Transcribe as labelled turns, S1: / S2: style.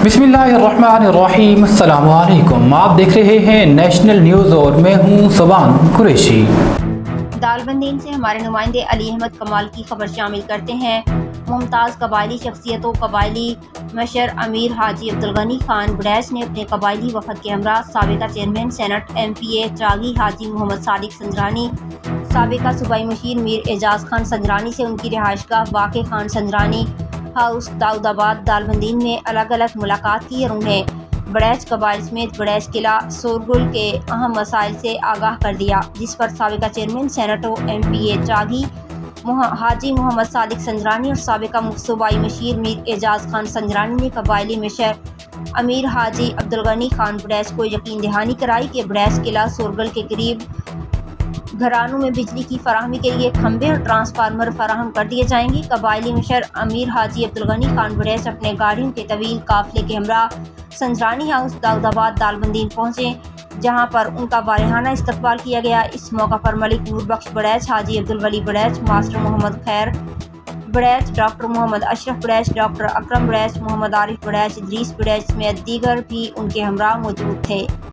S1: बिस्मिल्लाहिर्रहमानिर्रहीम। अस्सलाम वालेकुम। आप देख रहे हैं नेशनल न्यूज़ और मैं हूं सुबान कुरैशी।
S2: दालबंदीन से हमारे नुमाइंदे अली अहमद कमाल की खबर शामिल करते हैं। मुमताज़ कबायली शख्सियतों कबायली मशर अमीर हाजी अब्दुल गनी खान बड़ैच ने अपने कबायली वफद के हमरा साबिका चेयरमैन सेनेट MPA चागी हाजी मोहम्मद सादिक संजरानी, साबिका सूबाई मशीर मीर एजाज खान संजरानी से उनकी रिहाइशगाह वाक़े खान संजरानी हाउस दाऊदाबाद दालबंदीन में अलग अलग मुलाकात की और उन्हें बड़ैच कबाइल समेत बड़ैच किला शोरगुल के अहम मसाइल से आगाह कर दिया, जिस पर साबिका चेयरमैन सेनेटो MPA चागी हाजी मोहम्मद सादिक संजरानी और साबिका सूबाई मशीर मीर एजाज खान संजरानी ने कबायली मशर अमीर हाजी अब्दुल गनी खान बड़ैच को यकीन दहानी कराई कि बड़ैच किला शोरगुल के करीब घरानों में बिजली की फराहमी के लिए खंबे और ट्रांसफार्मर फराहम कर दिए जाएंगे। कबायली मशर अमीर हाजी अब्दुल गनी खान बड़ैच अपने गाड़ियों के तवील काफिले के हमरा संजरानी हाउस दाऊदाबाद दालबंदीन पहुंचे, जहां पर उनका वारिहाना इस्तकबाल किया गया। इस मौका पर मलिक नूर बख्श बड़ैच, हाजी अब्दुल वली बड़ैच, मास्टर मोहम्मद खैर बड़ैच, डॉक्टर मोहम्मद अशरफ बड़ैच, डॉक्टर अकरम बड़ैच, मोहम्मद आरिफ बड़ैच, इदरीस बड़ैच समेत दीगर भी उनके हमरा मौजूद थे।